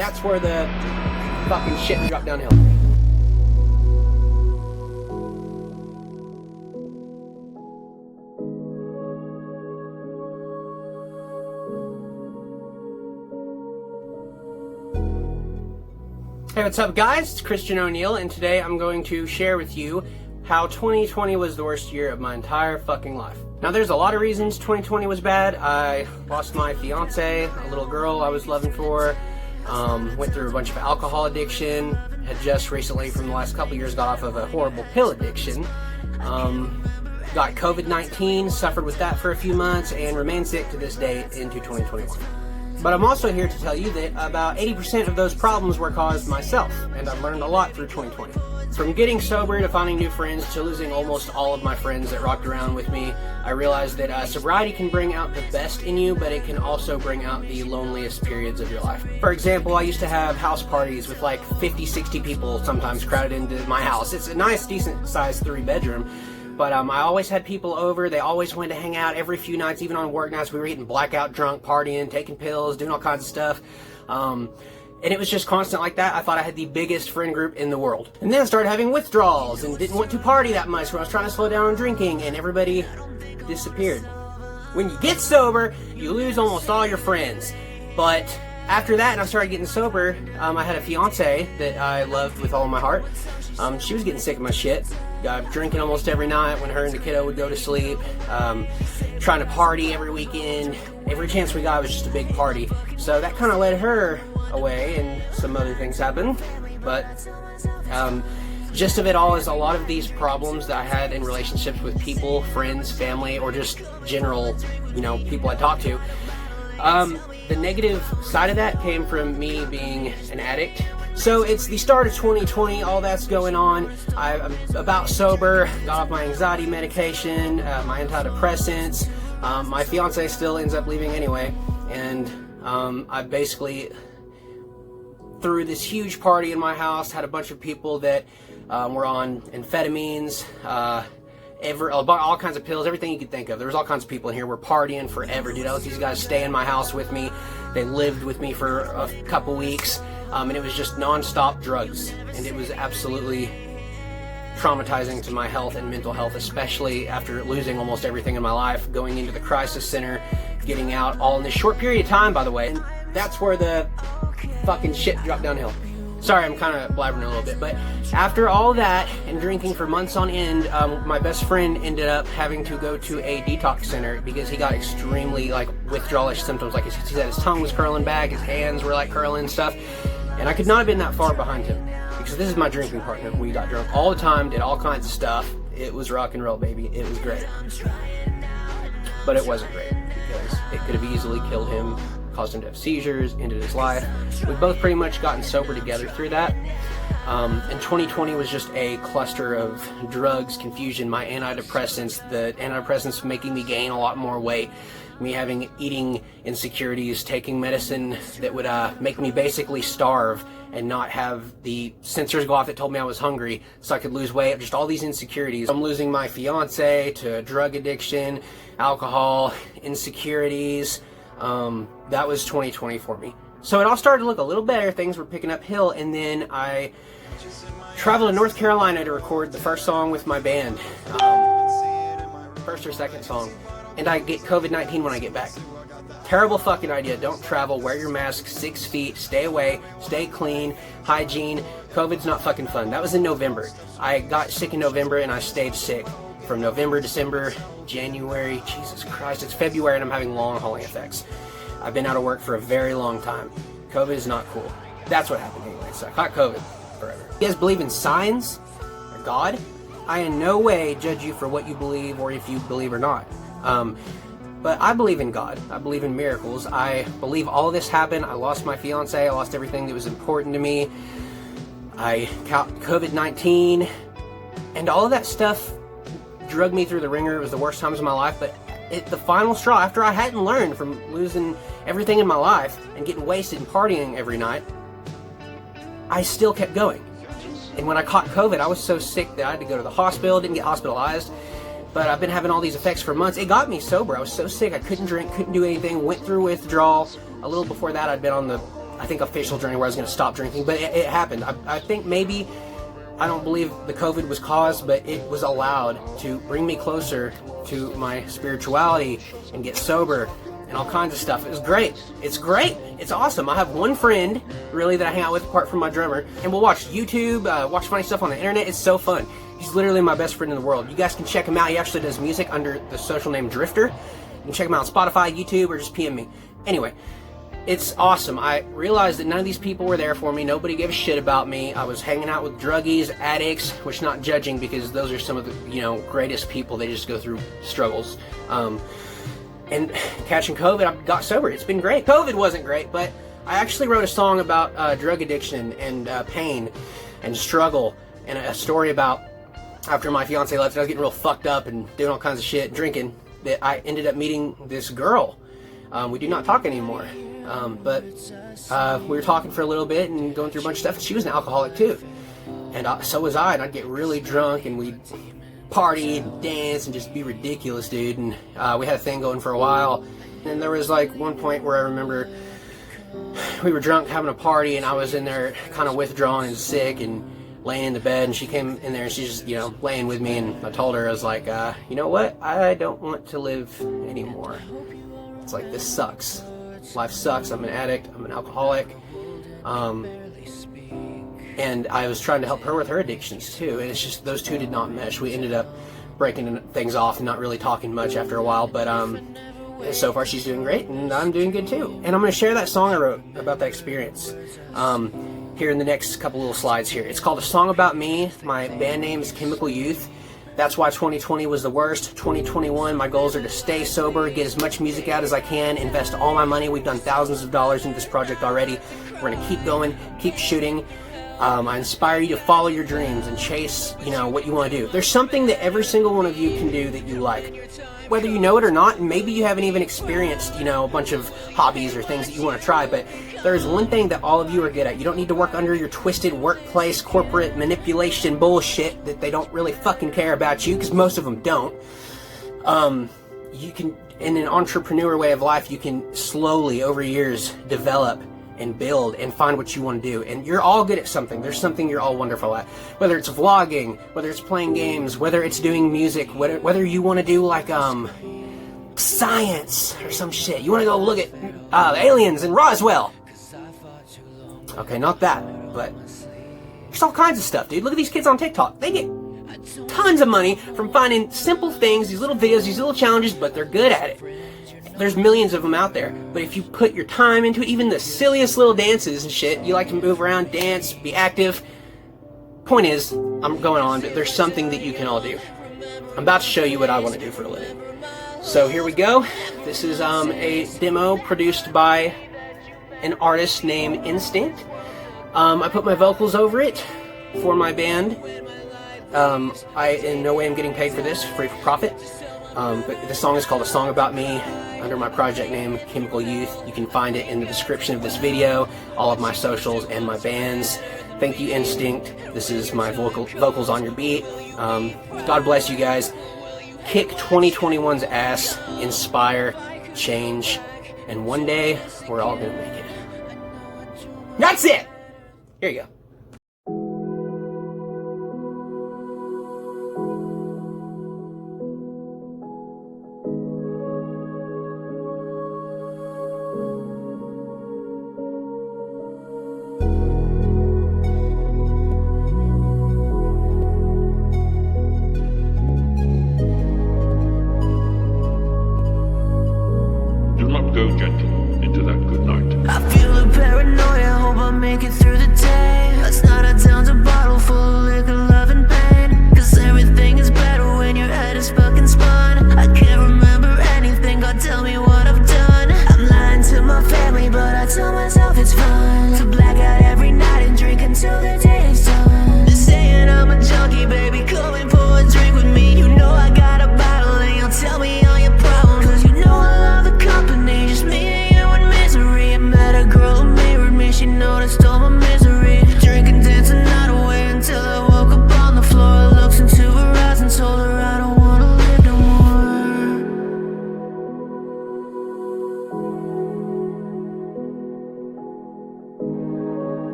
that's where the fucking shit dropped downhill. Hey, what's up guys? It's Christian O'Neill, and today I'm going to share with you how 2020 was the worst year of my entire fucking life. Now there's a lot of reasons 2020 was bad. I lost my fiance, a little girl I was loving for, went through a bunch of alcohol addiction, had just recently from the last couple years got off of a horrible pill addiction, got COVID-19, suffered with that for a few months, and remain sick to this day into 2021. But I'm also here to tell you that about 80% of those problems were caused myself, and I've learned a lot through 2020. From getting sober to finding new friends to losing almost all of my friends that rocked around with me, I realized that sobriety can bring out the best in you, but it can also bring out the loneliest periods of your life. For example, I used to have house parties with like 50, 60 people sometimes crowded into my house. It's a nice, decent sized 3-bedroom. But I always had people over. They always wanted to hang out every few nights, even on work nights. We were getting blackout drunk, partying, taking pills, doing all kinds of stuff. And it was just constant like that. I thought I had the biggest friend group in the world. And then I started having withdrawals and didn't want to party that much when I was trying to slow down on drinking, and everybody disappeared. When you get sober, you lose almost all your friends. But after that, and I started getting sober, I had a fiance that I loved with all my heart. She was getting sick of my shit. Drinking almost every night when her and the kiddo would go to sleep. Trying to party every weekend. Every chance we got was just a big party. So that kind of led her away, and some other things happened. But gist of it all is a lot of these problems that I had in relationships with people, friends, family, or just general, people I talked to. The negative side of that came from me being an addict. So it's the start of 2020, all that's going on. I'm about sober, got off my anxiety medication, my antidepressants. My fiance still ends up leaving anyway, and I basically threw this huge party in my house, had a bunch of people that were on amphetamines, all kinds of pills, everything you could think of. There was all kinds of people in here. We're partying forever, dude. I let these guys stay in my house with me. They lived with me for a couple weeks. And it was just non-stop drugs, and it was absolutely traumatizing to my health and mental health, especially after losing almost everything in my life, going into the crisis center, getting out, all in this short period of time, by the way. And that's where the fucking shit dropped downhill. Sorry, I'm kind of blabbering a little bit, but after all that and drinking for months on end, my best friend ended up having to go to a detox center because he got extremely withdrawalish symptoms. Like he said, his tongue was curling back, his hands were curling and stuff. And I could not have been that far behind him, because this is my drinking partner. We got drunk all the time, did all kinds of stuff. It was rock and roll, baby. It was great. But it wasn't great, because it could have easily killed him, caused him to have seizures, ended his life. We've both pretty much gotten sober together through that. And 2020 was just a cluster of drugs, confusion, my antidepressants, the antidepressants making me gain a lot more weight, me having eating insecurities, taking medicine that would make me basically starve and not have the sensors go off that told me I was hungry so I could lose weight, just all these insecurities. I'm losing my fiance to drug addiction, alcohol, insecurities. That was 2020 for me. So it all started to look a little better, things were picking up hill, and then I traveled to North Carolina to record the first song with my band, first or second song, and I get COVID-19 when I get back. Terrible fucking idea. Don't travel, wear your mask, 6 feet, stay away, stay clean, hygiene. COVID's not fucking fun. That was in November. I got sick in November and I stayed sick from November, December, January, Jesus Christ, it's February and I'm having long hauling effects. I've been out of work for a very long time. COVID is not cool. That's what happened anyway, so I caught COVID forever. You guys believe in signs or God? I in no way judge you for what you believe or if you believe or not. But I believe in God. I believe in miracles. I believe all of this happened. I lost my fiance. I lost everything that was important to me. I caught COVID-19, and all of that stuff drug me through the ringer. It was the worst times of my life, but the final straw, after I hadn't learned from losing everything in my life and getting wasted and partying every night, I still kept going. And when I caught COVID, I was so sick that I had to go to the hospital, didn't get hospitalized, but I've been having all these effects for months. It got me sober. I was so sick, I couldn't drink, couldn't do anything, went through withdrawal. A little before that, I'd been on the I think, official journey where I was going to stop drinking, but it happened. I think maybe, I don't believe the COVID was caused, but it was allowed to bring me closer to my spirituality and get sober and all kinds of stuff. It was great. It's great. It's awesome. I have one friend, really, that I hang out with apart from my drummer, and we'll watch YouTube, watch funny stuff on the internet. It's so fun. He's literally my best friend in the world. You guys can check him out. He actually does music under the social name Drifter. You can check him out on Spotify, YouTube, or just PM me. Anyway, it's awesome. I realized that none of these people were there for me. Nobody gave a shit about me. I was hanging out with druggies, addicts, which not judging, because those are some of the, you know, greatest people. They just go through struggles. And catching COVID, I got sober. It's been great. COVID wasn't great, but I actually wrote a song about drug addiction and pain and struggle, and a story about after my fiance left, I was getting real fucked up and doing all kinds of shit, drinking, that I ended up meeting this girl. We do not talk anymore, but we were talking for a little bit and going through a bunch of stuff, and she was an alcoholic too. And so was I, and I'd get really drunk, and we'd party and dance and just be ridiculous, dude. And we had a thing going for a while. And there was like one point where I remember we were drunk having a party, and I was in there kind of withdrawn and sick and laying in the bed, and she came in there and she's just, you know, laying with me, and I told her, I was like, you know what? I don't want to live anymore. It's like, this sucks. Life sucks. I'm an addict. I'm an alcoholic. And I was trying to help her with her addictions too, and it's just, those two did not mesh. We ended up breaking things off and not really talking much after a while, but so far she's doing great, and I'm doing good too. And I'm going to share that song I wrote about that experience here in the next couple little slides here. It's called A Song About Me. My band name is Chemical Youth. That's why 2020 was the worst. 2021, my goals are to stay sober, get as much music out as I can, invest all my money. We've done thousands of dollars into this project already. We're going to keep going, keep shooting. I inspire you to follow your dreams and chase, you know, what you want to do. There's something that every single one of you can do that you like, whether you know it or not. And maybe you haven't even experienced, you know, a bunch of hobbies or things that you want to try, but there's one thing that all of you are good at. You don't need to work under your twisted workplace corporate manipulation bullshit that they don't really fucking care about you, because most of them don't. You can, in an entrepreneur way of life, you can slowly over years develop and build and find what you want to do. And you're all good at something. There's something you're all wonderful at. Whether it's vlogging, whether it's playing games, whether it's doing music, whether you want to do like science or some shit. You want to go look at aliens in Roswell. Okay, not that, but there's all kinds of stuff, dude. Look at these kids on TikTok. They get tons of money from finding simple things, these little videos, these little challenges, but they're good at it. There's millions of them out there, but if you put your time into it, even the silliest little dances and shit, you like to move around, dance, be active. Point is, I'm going on, but there's something that you can all do. I'm about to show you what I want to do for a living. So here we go. This is a demo produced by an artist named Instinct. I put my vocals over it for my band. In no way am getting paid for this, free for profit. But the song is called A Song About Me, under my project name, Chemical Youth. You can find it in the description of this video, all of my socials and my bands. Thank you, Instinct. This is my vocals on your beat. God bless you guys. Kick 2021's ass, inspire, change, and one day, we're all gonna make it. That's it! Here you go. Go gentle into that good night. I feel a paranoia, hope I make it through the day. Last night I downed a bottle full of liquor, love and pain. Cause everything is better when your head is fucking spun. I can't remember anything, God tell me what I've done. I'm lying to my family, but I tell myself it's fun to black out every night and drink until the day is done. They're saying I'm a junkie, baby, come and pour a drink with me. You know I got a bottle and you'll tell me all your problems. Cause you know I love the company, just me and you in misery. I met a girl who mirrored me, she noticed all my misery. Drinking, dancing night away until I woke up on the floor. I looked into her eyes and told her I don't wanna live no more.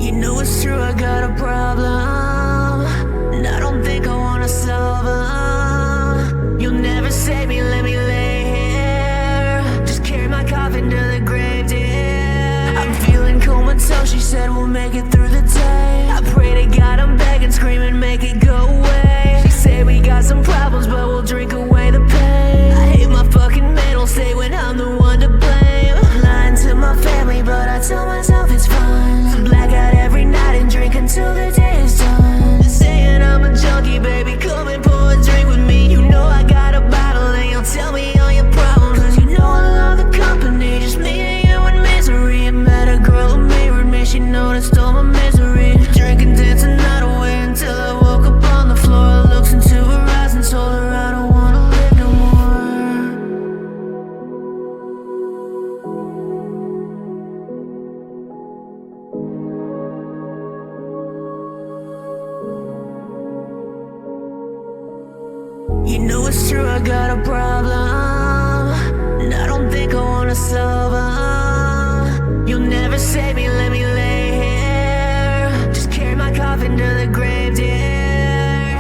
You know it's true, I got a problem, and I don't think I wanna solve them. You'll never save me, let me lay here. Just carry my coffin to the grave, dear. I'm feeling comatose, she said we'll make it through the day. I pray to God, I'm begging, screaming, make it go away. She said we got some problems, but we'll drink away the pain. I hate my fucking mental state when I'm the one to blame. I'm lying to my family, but I tell myself it's fine. I black out every night and drink until the day is done. They're saying I'm a junkie, baby, come and pour a drink with me. You know I got a bottle and you'll tell me all your problems. Cause you know I love the company, just me and you in misery. I met a girl who mirrored me, she noticed all my misery. Drinking, dancing night away until I woke up on the floor. I looked into her eyes and told her I don't wanna live no more. You know it's true, I got a problem, and I don't think I wanna solve them. You'll never save me, let me lay here. Just carry my coffin to the grave, dear.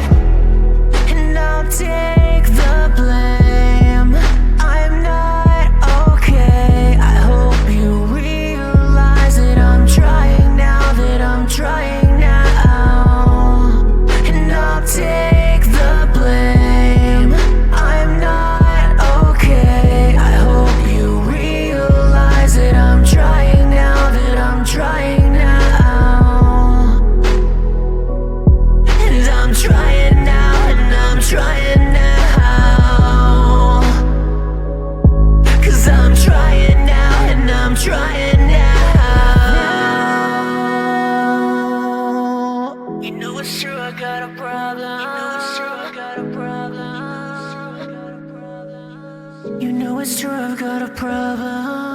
And I'll take the blame. I'm not okay. I hope you realize that I'm trying now, that I'm trying now. And I'll take the blame. I'm not okay. I hope you realize that I'm trying now, that I'm trying now. And I'm trying now, and I'm trying now. Cause I'm trying now, and I'm trying now. You know it's true, I got a problem. You know it's true, I got a problem. You know it's true, I've got a problem.